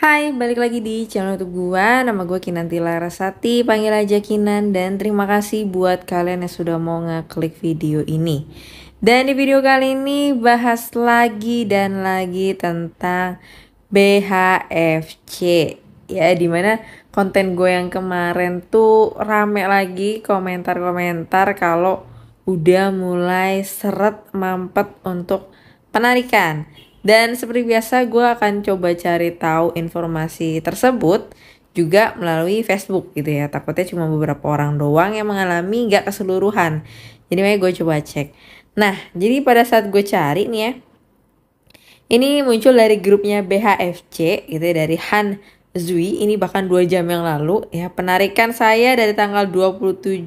Hai, balik lagi di channel YouTube gua. Nama gue Kinanti Larasati, panggil aja Kinan. Dan terima kasih buat kalian yang sudah mau ngeklik video ini. Dan di video kali ini bahas lagi dan lagi tentang BHFC. Ya, dimana konten gue yang kemarin tuh rame lagi komentar-komentar kalau udah mulai seret mampet untuk penarikan. Dan seperti biasa gue akan coba cari tahu informasi tersebut juga melalui Facebook gitu ya. Takutnya cuma beberapa orang doang yang mengalami, gak keseluruhan. Jadi makanya gue coba cek. Nah, jadi pada saat gue cari nih ya, ini muncul dari grupnya BHFC gitu ya, dari Han Zui. Ini bahkan 2 jam yang lalu ya. Penarikan saya dari tanggal 27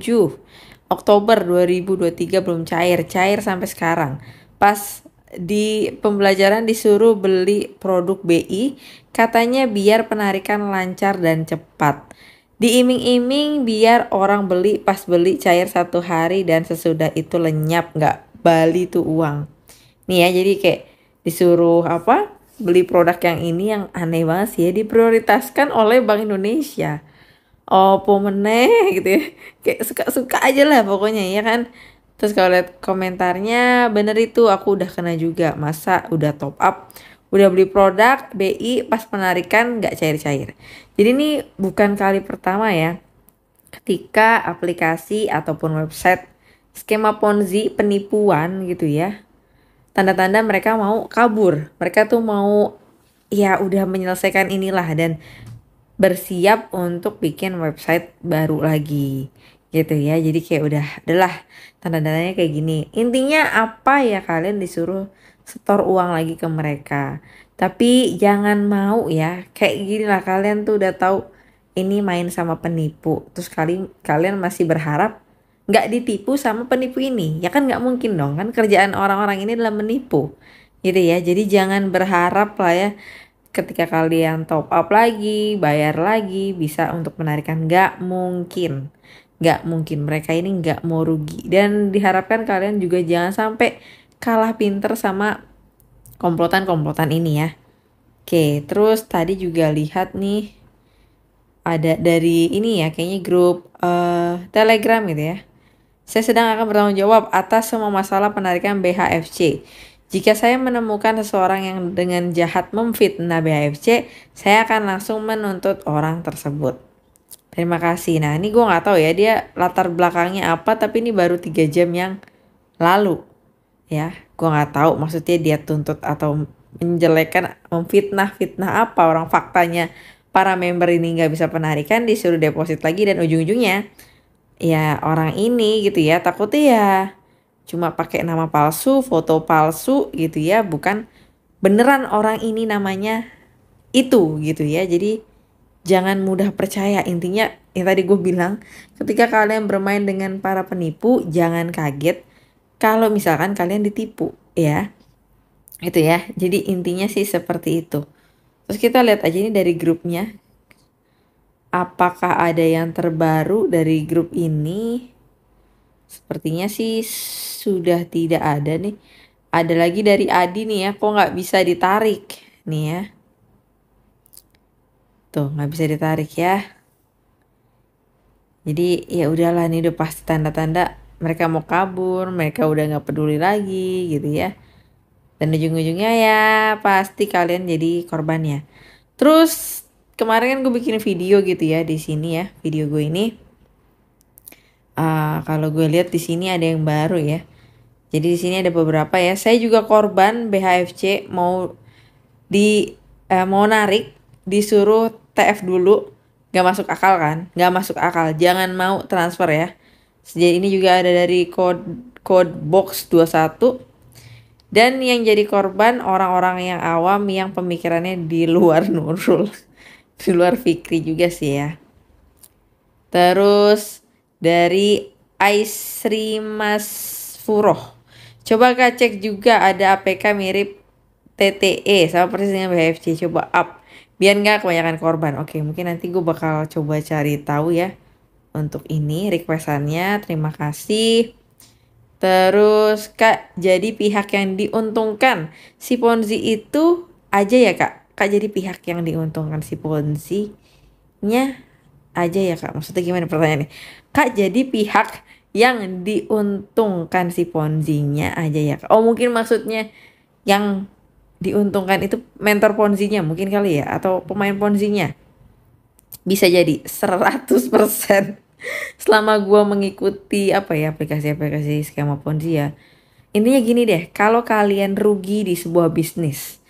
Oktober 2023 belum cair sampai sekarang. Pas di pembelajaran disuruh beli produk BI, katanya biar penarikan lancar dan cepat. Diiming-iming biar orang beli, pas beli cair 1 hari dan sesudah itu lenyap, nggak bali tuh uang. Nih ya, jadi kayak disuruh apa, beli produk yang ini, yang aneh banget sih ya, diprioritaskan oleh Bank Indonesia. Oh, meneh gitu ya. Kayak suka-suka aja lah pokoknya ya kan. Terus kalau lihat komentarnya, bener itu, aku udah kena juga. Masa udah top up, udah beli produk BI, pas penarikan nggak cair-cair. Jadi ini bukan kali pertama ya ketika aplikasi ataupun website skema Ponzi penipuan gitu ya. Tanda-tanda mereka mau kabur. Mereka tuh mau ya udah menyelesaikan inilah dan bersiap untuk bikin website baru lagi gitu ya. Jadi kayak adalah tanda-tandanya kayak gini. Intinya apa ya, kalian disuruh setor uang lagi ke mereka. Tapi jangan mau ya, kayak gini lah, kalian tuh udah tahu ini main sama penipu. Terus kalian masih berharap nggak ditipu sama penipu ini. Ya kan nggak mungkin dong, kan kerjaan orang-orang ini adalah menipu. Gitu ya. Jadi jangan berharap lah ya ketika kalian top up lagi, bayar lagi, bisa untuk menarikan. Nggak mungkin. Nggak mungkin. Mereka ini nggak mau rugi. Dan diharapkan kalian juga jangan sampai kalah pinter sama komplotan-komplotan ini ya. Oke, terus tadi juga lihat nih, ada dari ini ya, kayaknya grup Telegram gitu ya. Saya sedang akan bertanggung jawab atas semua masalah penarikan BHFC. Jika saya menemukan seseorang yang dengan jahat memfitnah BHFC, saya akan langsung menuntut orang tersebut. Terima kasih. Nah, ini gue nggak tahu ya dia latar belakangnya apa, tapi ini baru 3 jam yang lalu. Ya, gue nggak tahu maksudnya dia tuntut atau menjelekkan, memfitnah apa orang, faktanya para member ini nggak bisa penarikan, disuruh deposit lagi, dan ujung-ujungnya ya orang ini gitu ya, takutnya ya cuma pakai nama palsu, foto palsu gitu ya, bukan beneran orang ini namanya itu gitu ya. Jadi jangan mudah percaya. Intinya yang tadi gue bilang, ketika kalian bermain dengan para penipu, jangan kaget kalau misalkan kalian ditipu ya. Itu ya. Jadi intinya sih seperti itu. Terus kita lihat aja ini dari grupnya. Apakah ada yang terbaru dari grup ini? Sepertinya sih sudah tidak ada nih. Ada lagi dari Adi nih ya. Kok nggak bisa ditarik nih ya. Tuh nggak bisa ditarik ya. Jadi ya udahlah, nih udah pasti tanda-tanda mereka mau kabur. Mereka udah nggak peduli lagi gitu ya. Dan ujung-ujungnya ya pasti kalian jadi korbannya. Terus kemarin kan gue bikin video gitu ya di sini ya, video gue ini. Kalau gue lihat di sini ada yang baru ya. Jadi di sini ada beberapa ya. Saya juga korban BHFC, mau narik, disuruh TF dulu, nggak masuk akal kan? Nggak masuk akal. Jangan mau transfer ya. Jadi ini juga ada dari code box 21. Dan yang jadi korban orang-orang yang awam yang pemikirannya di luar Nurul. Di luar Fikri juga sih ya. Terus dari Aisri Masfuroh. Coba kak cek juga ada APK mirip TTE sama persis dengan BHFC. Coba up biar nggak kebanyakan korban. Oke, mungkin nanti gue bakal coba cari tahu ya untuk ini requestannya. Terima kasih. Terus kak, jadi pihak yang diuntungkan si Ponzi itu aja ya kak? Kak jadi pihak yang diuntungkan si Ponzi-nya aja ya Kak? Maksudnya gimana pertanyaannya? Kak jadi pihak yang diuntungkan si Ponzi-nya aja ya Kak? Oh mungkin maksudnya yang diuntungkan itu mentor Ponzi-nya mungkin kali ya? Atau pemain Ponzi-nya? Bisa jadi 100% selama gue mengikuti apa ya aplikasi-aplikasi skema Ponzi ya. Intinya gini deh, kalau kalian rugi di sebuah bisnis,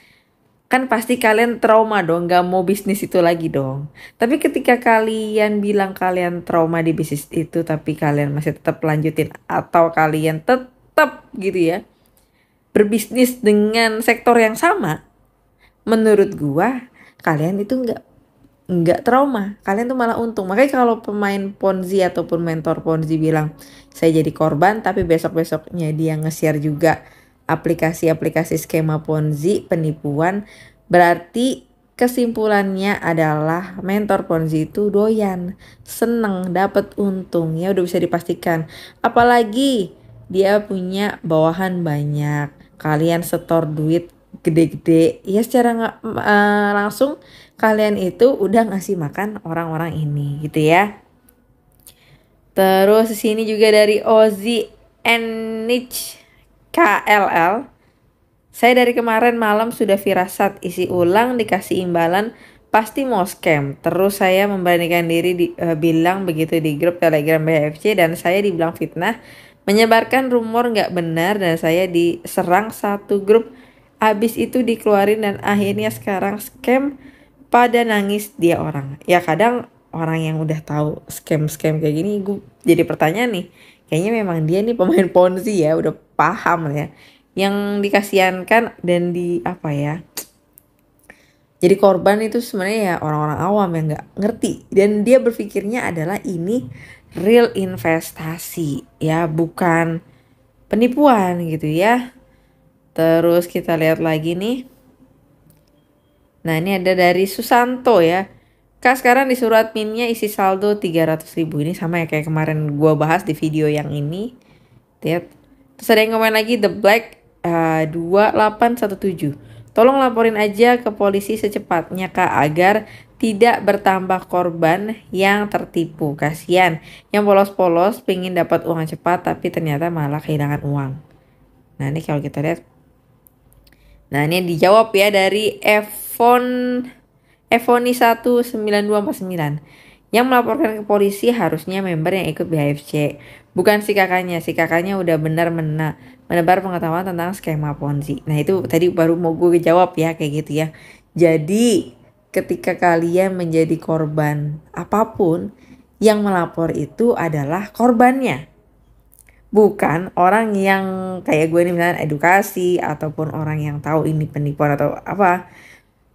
kan pasti kalian trauma dong, gak mau bisnis itu lagi dong. Tapi ketika kalian bilang kalian trauma di bisnis itu, tapi kalian masih tetap lanjutin, atau kalian tetap gitu ya, berbisnis dengan sektor yang sama, menurut gua, kalian itu nggak trauma, kalian tuh malah untung. Makanya kalau pemain Ponzi ataupun mentor Ponzi bilang saya jadi korban, tapi besok-besoknya dia nge-share juga aplikasi-aplikasi skema Ponzi penipuan, berarti kesimpulannya adalah mentor Ponzi itu doyan, seneng, dapat untung, ya udah bisa dipastikan. Apalagi dia punya bawahan banyak, kalian setor duit gede-gede, ya secara nggak langsung kalian itu udah ngasih makan orang-orang ini gitu ya. Terus di sini juga dari Ozi Enich KLL. Saya dari kemarin malam sudah firasat isi ulang dikasih imbalan pasti mau scam. Terus saya memberanikan diri bilang begitu di grup Telegram BFC dan saya dibilang fitnah, menyebarkan rumor nggak benar dan saya diserang satu grup. Abis itu dikeluarin dan akhirnya sekarang scam pada nangis dia orang. Ya kadang orang yang udah tahu scam-scam kayak gini gue jadi pertanyaan nih. Kayaknya memang dia nih pemain Ponzi ya, udah paham ya. Yang dikasihankan dan di apa ya? Jadi korban itu sebenarnya ya orang-orang awam yang nggak ngerti dan dia berpikirnya adalah ini real investasi ya, bukan penipuan gitu ya. Terus kita lihat lagi nih. Nah ini ada dari Susanto ya. Kak sekarang di surat adminnya isi saldo 300.000. Ini sama ya kayak kemarin gue bahas di video yang ini. Lihat. Terus ada yang komen lagi The Black 2817. Tolong laporin aja ke polisi secepatnya Kak agar tidak bertambah korban yang tertipu. Kasihan yang polos-polos pengen dapat uang cepat tapi ternyata malah kehilangan uang. Nah ini kalau kita lihat. Nah ini dijawab ya dari Evoni 19249. Yang melaporkan ke polisi harusnya member yang ikut BHFC, bukan si kakaknya. Si kakaknya udah benar menebar pengetahuan tentang skema Ponzi. Nah itu tadi baru mau gue jawab ya kayak gitu ya. Jadi ketika kalian menjadi korban apapun, yang melapor itu adalah korbannya. Bukan orang yang kayak gue nih misalnya edukasi ataupun orang yang tahu ini penipuan atau apa.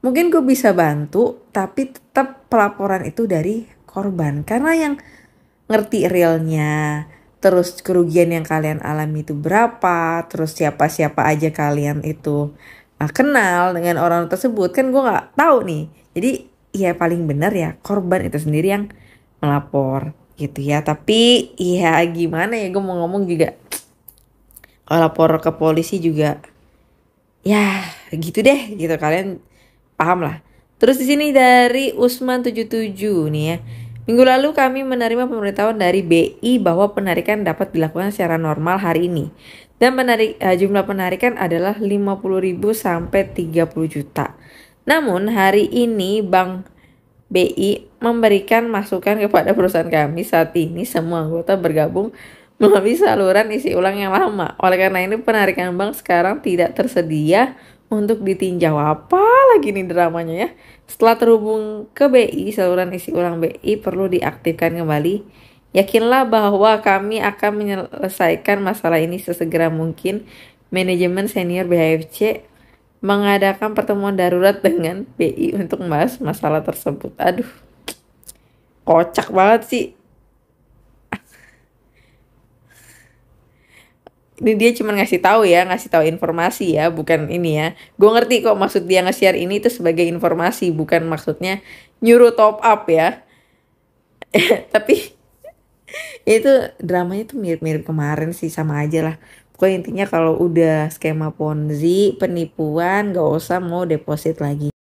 Mungkin gue bisa bantu tapi tetap pelaporan itu dari korban. Karena yang ngerti realnya, terus kerugian yang kalian alami itu berapa, terus siapa-siapa aja kalian itu kenal dengan orang tersebut. Kan gue gak tahu nih. Jadi ya paling benar ya korban itu sendiri yang melapor gitu ya. Tapi ya gimana ya, gue mau ngomong juga kalau lapor ke polisi juga ya gitu deh gitu, kalian paham lah. Terus di sini dari Usman 77 nih ya. Minggu lalu kami menerima pemberitahuan dari BI bahwa penarikan dapat dilakukan secara normal hari ini. Dan jumlah penarikan adalah 50.000 sampai 30 juta. Namun hari ini Bank BI memberikan masukan kepada perusahaan kami. Saat ini semua anggota bergabung melalui saluran isi ulang yang lama. Oleh karena ini penarikan bank sekarang tidak tersedia untuk ditinjau. Apa lagi nih dramanya ya. Setelah terhubung ke BI, saluran isi ulang BI perlu diaktifkan kembali. Yakinlah bahwa kami akan menyelesaikan masalah ini sesegera mungkin. Manajemen senior BHFC mengadakan pertemuan darurat dengan BI untuk membahas masalah tersebut. Aduh, kocak banget sih. Ini dia cuma ngasih tahu ya, ngasih tahu informasi ya, bukan ini ya. Gue ngerti kok maksud dia nge-share ini itu sebagai informasi, bukan maksudnya nyuruh top up ya. Tapi itu dramanya tuh mirip-mirip kemarin sih, sama aja lah. Pokoknya intinya kalau udah skema Ponzi, penipuan, gak usah mau deposit lagi.